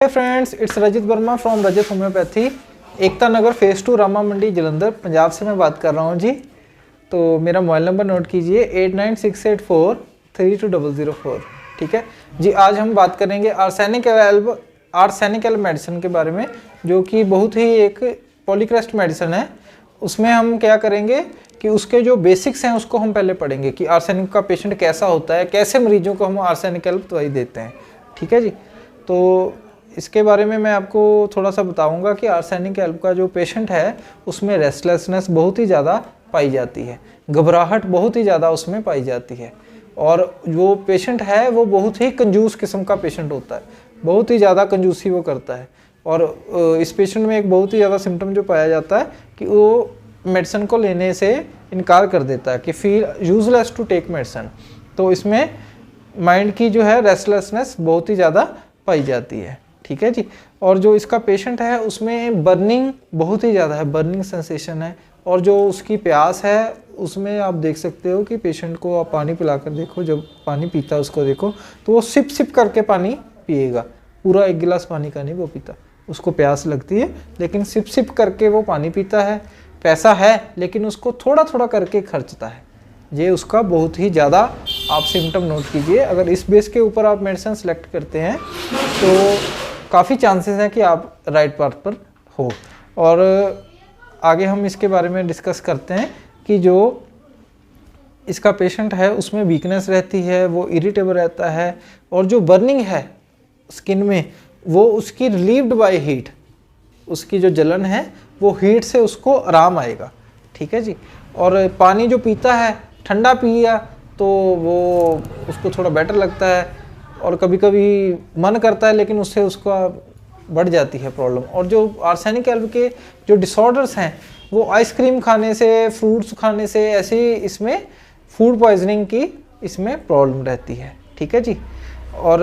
Friends, it's Rajit Verma from Rajit homeopathy, Ekta Nagar phase 2 Rama Mandi Jalandhar Punjab से मैं बात कर रहा हूँ जी। तो मेरा मोबाइल नंबर नोट कीजिए 8968432004। ठीक है जी। आज हम बात करेंगे आर्सेनिक एल्ब मेडिसिन के बारे में, जो कि बहुत ही एक पॉलीक्रेस्ट मेडिसिन है। उसमें हम क्या करेंगे कि उसके जो बेसिक्स हैं उसको हम पहले पढ़ेंगे कि आर्सेनिक का पेशेंट कैसा होता है, कैसे मरीजों को हम आर्सेनिक एल्ब दवाई देते हैं। ठीक है जी। तो इसके बारे में मैं आपको थोड़ा सा बताऊंगा कि आर्सेनिक एल्ब का जो पेशेंट है उसमें रेस्टलेसनेस बहुत ही ज़्यादा पाई जाती है, घबराहट बहुत ही ज़्यादा उसमें पाई जाती है, और जो पेशेंट है वो बहुत ही कंजूस किस्म का पेशेंट होता है, बहुत ही ज़्यादा कंजूसी वो करता है। और इस पेशेंट में एक बहुत ही ज़्यादा सिम्टम जो पाया जाता है कि वो मेडिसिन को लेने से इनकार कर देता है कि feel useless to take medicine. तो इसमें माइंड की जो है रेस्टलेसनेस बहुत ही ज़्यादा पाई जाती है। ठीक है जी। और जो इसका पेशेंट है उसमें बर्निंग बहुत ही ज़्यादा है, बर्निंग सेंसेशन है, और जो उसकी प्यास है उसमें आप देख सकते हो कि पेशेंट को आप पानी पिलाकर देखो, जब पानी पीता है उसको देखो तो वो सिप सिप करके पानी पिएगा, पूरा एक गिलास पानी का नहीं वो पीता। उसको प्यास लगती है लेकिन सिप सिप करके वो पानी पीता है। पैसा है लेकिन उसको थोड़ा थोड़ा करके खर्चता है। ये उसका बहुत ही ज़्यादा आप सिम्टम नोट कीजिए। अगर इस बेस के ऊपर आप मेडिसिन सेलेक्ट करते हैं तो काफ़ी चांसेस हैं कि आप राइट पाथ पर हो। और आगे हम इसके बारे में डिस्कस करते हैं कि जो इसका पेशेंट है उसमें वीकनेस रहती है, वो इरिटेबल रहता है, और जो बर्निंग है स्किन में वो उसकी रिलीव्ड बाय हीट, उसकी जो जलन है वो हीट से उसको आराम आएगा। ठीक है जी। और पानी जो पीता है ठंडा पिया तो वो उसको थोड़ा बेटर लगता है, और कभी कभी मन करता है लेकिन उससे उसका बढ़ जाती है प्रॉब्लम। और जो आर्सेनिक एल्ब के जो डिसऑर्डर्स हैं वो आइसक्रीम खाने से, फ्रूट्स खाने से, ऐसे इसमें फूड पॉइजनिंग की इसमें प्रॉब्लम रहती है। ठीक है जी। और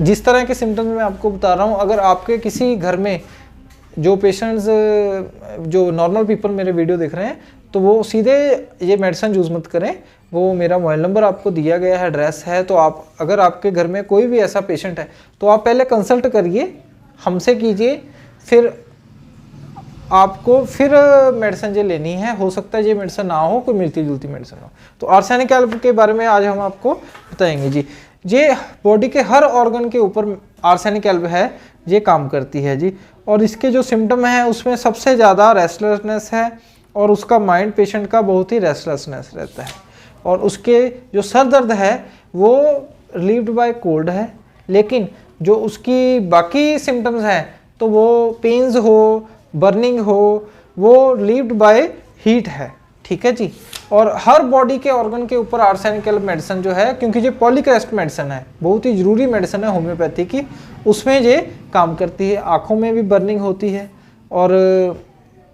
जिस तरह के सिम्टम्स मैं आपको बता रहा हूँ, अगर आपके किसी घर में जो पेशेंट्स, जो नॉर्मल पीपल मेरे वीडियो देख रहे हैं, तो वो सीधे ये मेडिसिन यूज़ मत करें। वो मेरा मोबाइल नंबर आपको दिया गया है, एड्रेस है। तो आप अगर आपके घर में कोई भी ऐसा पेशेंट है तो आप पहले कंसल्ट करिए, हमसे कीजिए, फिर आपको फिर मेडिसिन ये लेनी है। हो सकता है ये मेडिसिन ना हो, कोई मिलती जुलती मेडिसिन हो। तो आर्सेनिक एल्ब के बारे में आज हम आपको बताएंगे जी। ये बॉडी के हर ऑर्गन के ऊपर आर्सेनिक एल्ब है, ये काम करती है जी। और इसके जो सिम्टम है उसमें सबसे ज़्यादा रेस्टलेसनेस है, और उसका माइंड पेशेंट का बहुत ही रेस्टलेसनेस रहता है। और उसके जो सर दर्द है वो रिलीव्ड बाय कोल्ड है, लेकिन जो उसकी बाकी सिम्टम्स हैं तो वो पेन्स हो, बर्निंग हो, वो रिलीव्ड बाय हीट है। ठीक है जी। और हर बॉडी के ऑर्गन के ऊपर आर्सेनिक एल्ब मेडिसिन जो है, क्योंकि ये पॉलीक्रेस्ट मेडिसिन है, बहुत ही ज़रूरी मेडिसिन है होम्योपैथी की, उसमें ये काम करती है। आँखों में भी बर्निंग होती है, और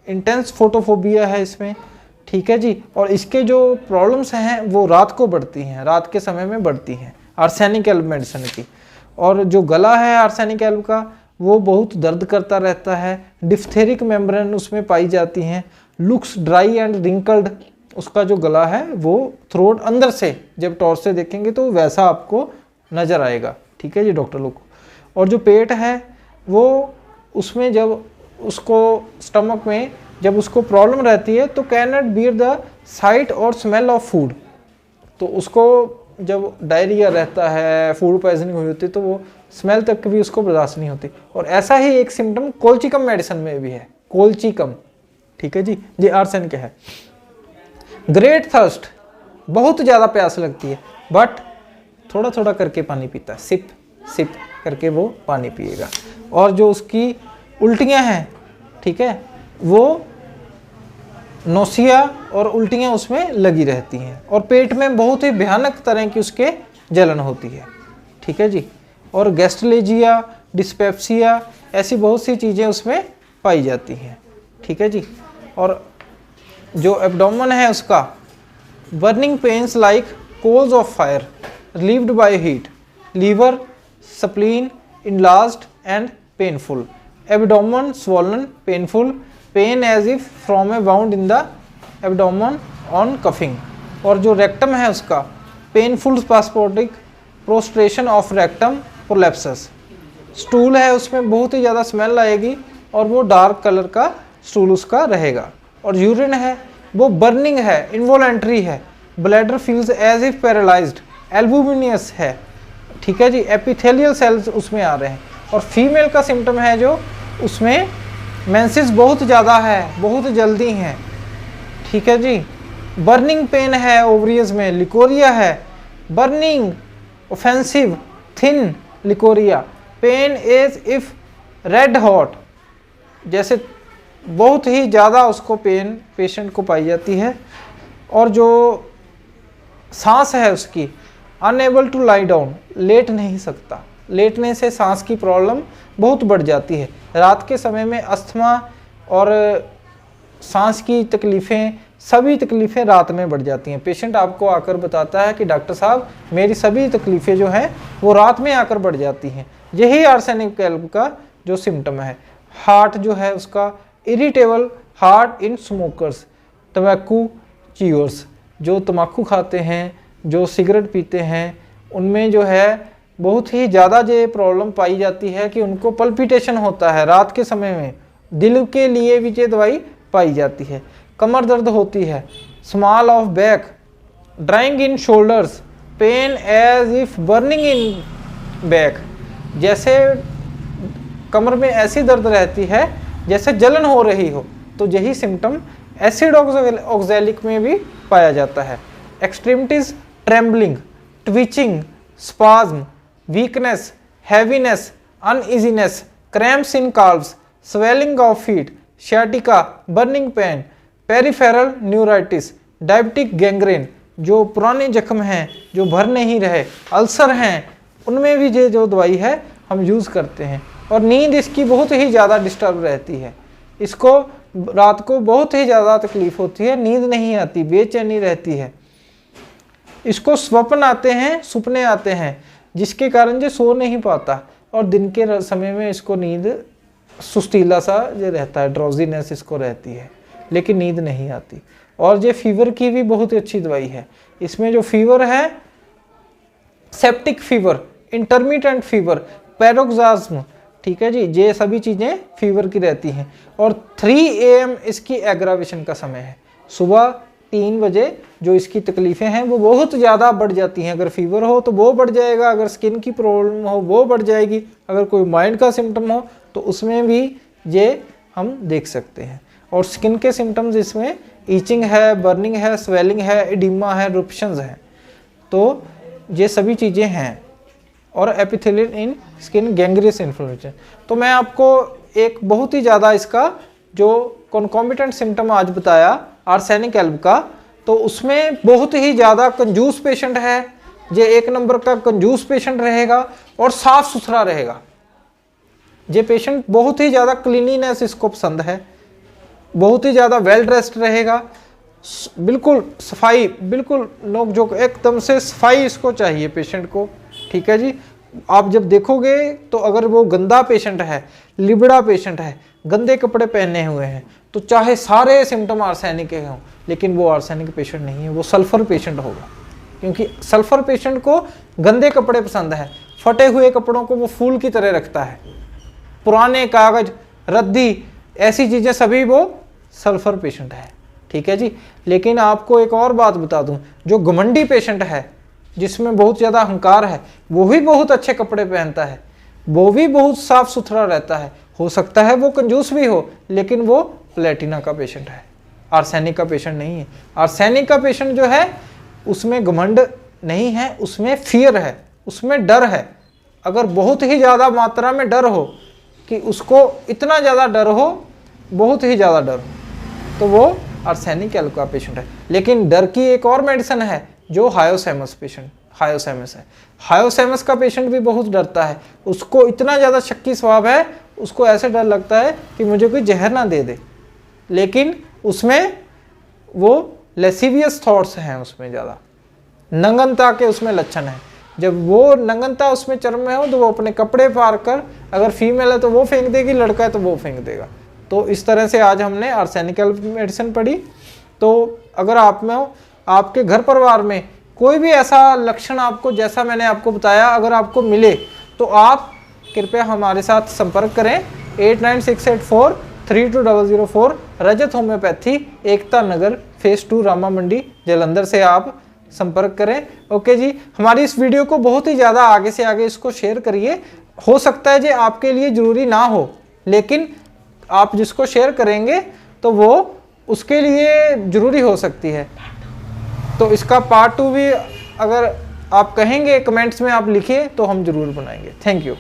इंटेंस फोटोफोबिया है इसमें। ठीक है जी। और इसके जो प्रॉब्लम्स हैं वो रात को बढ़ती हैं, रात के समय में बढ़ती हैं आर्सेनिक एल्ब मेडिसिन की। और जो गला है आर्सेनिक एल्ब का वो बहुत दर्द करता रहता है। डिफ्थेरिक मेम्ब्रेन उसमें पाई जाती हैं। लुक्स ड्राई एंड रिंकल्ड, उसका जो गला है वो थ्रोट अंदर से जब टॉर्च से देखेंगे तो वैसा आपको नज़र आएगा। ठीक है जी डॉक्टर लोग को। और जो पेट है वो उसमें जब उसको स्टमक में जब उसको प्रॉब्लम रहती है तो can not bear the site और स्मेल ऑफ फूड। तो उसको जब डायरिया रहता है, फूड पॉइजनिंग हुई होती है, तो वो स्मेल तक भी उसको बर्दाश्त नहीं होती। और ऐसा ही एक सिम्टम कोलचिकम मेडिसिन में भी है, कोलचिकम। ठीक है जी। ये आर्सेनिक है। ग्रेट थर्स्ट, बहुत ज़्यादा प्यास लगती है, बट थोड़ा थोड़ा करके पानी पीता है, सिप सिप करके वो पानी पिएगा। और जो उसकी उल्टियाँ हैं, ठीक है, वो नोसिया और उल्टियाँ उसमें लगी रहती हैं, और पेट में बहुत ही भयानक तरह की उसके जलन होती है। ठीक है जी। और गैस्ट्रेलेजिया, डिस्पेप्सिया, ऐसी बहुत सी चीज़ें उसमें पाई जाती हैं। ठीक है जी। और जो एब्डोमेन है उसका burning pains like coals of fire relieved by heat, liver, spleen enlarged and painful, abdomen swollen, painful, pain as if from a wound in the abdomen on cuffing। और जो रेक्टम है उसका painful spasmodic, prostration of rectum, prolapsus. Stool है उसमें बहुत ही ज़्यादा smell आएगी और वो डार्क कलर का स्टूल उसका रहेगा। और यूरिन है वो बर्निंग है, इनवॉलेंट्री है, bladder feels as if paralysed, albuminous है, ठीक है जी, एपिथेलियल सेल्स उसमें आ रहे हैं। और फीमेल का सिम्टम है जो उसमें मेंसेस बहुत ज़्यादा है, बहुत जल्दी हैं, ठीक है जी, बर्निंग पेन है ओवरियस में, लिकोरिया है, burning offensive thin leucorrhoea, pain as if red hot, जैसे बहुत ही ज़्यादा उसको पेन पेशेंट को पाई जाती है। और जो सांस है उसकी अनएबल टू लाई डाउन, लेट नहीं सकता, लेटने से सांस की प्रॉब्लम बहुत बढ़ जाती है। रात के समय में अस्थमा और सांस की तकलीफ़ें, सभी तकलीफ़ें रात में बढ़ जाती हैं। पेशेंट आपको आकर बताता है कि डॉक्टर साहब मेरी सभी तकलीफ़ें जो हैं वो रात में आकर बढ़ जाती हैं। यही आर्सेनिक कैल्प का जो सिम्टम है। हार्ट जो है उसका इरिटेबल हार्ट इन स्मोकर्स, तम्बाकू चीयर्स, जो तम्बाकू खाते हैं, जो सिगरेट पीते हैं, उनमें जो है बहुत ही ज़्यादा ये प्रॉब्लम पाई जाती है कि उनको पल्पिटेशन होता है रात के समय में। दिल के लिए भी ये दवाई पाई जाती है। कमर दर्द होती है, small of back, drawing in shoulders, pain as if burning in back, जैसे कमर में ऐसी दर्द रहती है जैसे जलन हो रही हो, तो यही सिम्टम एसिड ऑक्सैलिक में भी पाया जाता है। Extremities trembling, twitching, spasm, weakness, heaviness, uneasiness, cramps in calves, swelling of feet, sciatica, burning pain, peripheral neuritis, diabetic gangrene, जो पुराने जख्म हैं जो भर नहीं रहे, अल्सर हैं, उनमें भी ये जो दवाई है हम यूज़ करते हैं। और नींद इसकी बहुत ही ज़्यादा डिस्टर्ब रहती है, इसको रात को बहुत ही ज़्यादा तकलीफ़ होती है, नींद नहीं आती, बेचैनी रहती है, इसको स्वप्न आते हैं, सुपने आते हैं, जिसके कारण ये सो नहीं पाता। और दिन के समय में इसको नींद सुस्तीला सा ये रहता है, ड्रॉजीनेस इसको रहती है, लेकिन नींद नहीं आती। और ये फीवर की भी बहुत ही अच्छी दवाई है। इसमें जो फीवर है, सेप्टिक फीवर, इंटरमिटेंट फीवर, पैरोक्साज्म, ठीक है जी, ये सभी चीज़ें फीवर की रहती हैं। और 3 AM इसकी एग्रावेशन का समय है। सुबह 3 बजे जो इसकी तकलीफ़ें हैं वो बहुत ज़्यादा बढ़ जाती हैं। अगर फीवर हो तो वो बढ़ जाएगा, अगर स्किन की प्रॉब्लम हो वो बढ़ जाएगी, अगर कोई माइंड का सिम्टम हो तो उसमें भी ये हम देख सकते हैं। और स्किन के सिम्टम्स इसमें ईचिंग है, बर्निंग है, स्वेलिंग है, एडिमा है, रुप्शंस है, तो ये सभी चीज़ें हैं। और एपिथेलियल इन स्किन गैंग्रीनस इन्फ्लेमेशन। तो मैं आपको एक बहुत ही ज़्यादा इसका जो कॉन्कॉम्बिटेंट सिम्टम आज बताया आर्सेनिक कैल्प का, तो उसमें बहुत ही ज़्यादा कंजूस पेशेंट है, ये 1 नंबर का कंजूस पेशेंट रहेगा और साफ़ सुथरा रहेगा। ये पेशेंट बहुत ही ज़्यादा क्लीनिनेस इसको पसंद है, बहुत ही ज़्यादा वेल ड्रेस्ड रहेगा, बिल्कुल सफाई, बिल्कुल नोक झोंक, एकदम से सफाई इसको चाहिए पेशेंट को, ठीक है जी। आप जब देखोगे तो अगर वो गंदा पेशेंट है, लिबड़ा पेशेंट है, गंदे कपड़े पहने हुए हैं, तो चाहे सारे सिम्टम आर्सेनिक के हों, लेकिन वो आर्सेनिक पेशेंट नहीं है, वो सल्फर पेशेंट होगा। क्योंकि सल्फर पेशेंट को गंदे कपड़े पसंद है, फटे हुए कपड़ों को वो फूल की तरह रखता है, पुराने कागज, रद्दी, ऐसी चीज़ें सभी वो सल्फर पेशेंट है, ठीक है जी। लेकिन आपको एक और बात बता दूं, जो घमंडी पेशेंट है, जिसमें बहुत ज़्यादा अहंकार है, वो भी बहुत अच्छे कपड़े पहनता है, वो भी बहुत साफ सुथरा रहता है, हो सकता है वो कंजूस भी हो, लेकिन वो प्लेटिना का पेशेंट है, आर्सेनिक का पेशेंट नहीं है। आर्सेनिक का पेशेंट जो है उसमें घमंड नहीं है, उसमें फियर है, उसमें डर है। अगर बहुत ही ज़्यादा मात्रा में डर हो कि उसको इतना ज़्यादा डर हो, बहुत ही ज़्यादा डर हो, तो वो आर्सेनिक कैल्प का पेशेंट है। लेकिन डर की एक और मेडिसिन है जो हायोसेमस पेशेंट, हायोसेमस है। हायोसेमस का पेशेंट भी बहुत डरता है, उसको इतना ज़्यादा शक्की स्वभाव है, उसको ऐसे डर लगता है कि मुझे कोई जहर ना दे दे। लेकिन उसमें वो लेसिवियस थॉट्स हैं, उसमें ज़्यादा नंगनता के उसमें लक्षण हैं। जब वो नंगनता उसमें चरम में हो तो वो अपने कपड़े फाड़ कर, अगर फीमेल है तो वो फेंक देगी, लड़का है तो वो फेंक देगा। तो इस तरह से आज हमने आर्सेनिक कैल्प मेडिसिन पढ़ी। तो अगर आप में हो, आपके घर परिवार में कोई भी ऐसा लक्षण आपको, जैसा मैंने आपको बताया, अगर आपको मिले तो आप कृपया हमारे साथ संपर्क करें। 8968432004 रजत होम्योपैथी, एकता नगर, फेज 2, रामा मंडी, जालंधर से आप संपर्क करें। ओके जी, हमारी इस वीडियो को बहुत ही ज़्यादा आगे से आगे इसको शेयर करिए। हो सकता है जी आपके लिए ज़रूरी ना हो, लेकिन आप जिसको शेयर करेंगे तो वो उसके लिए ज़रूरी हो सकती है। तो इसका पार्ट 2 भी अगर आप कहेंगे कमेंट्स में आप लिखिए तो हम ज़रूर बनाएंगे। Thank you.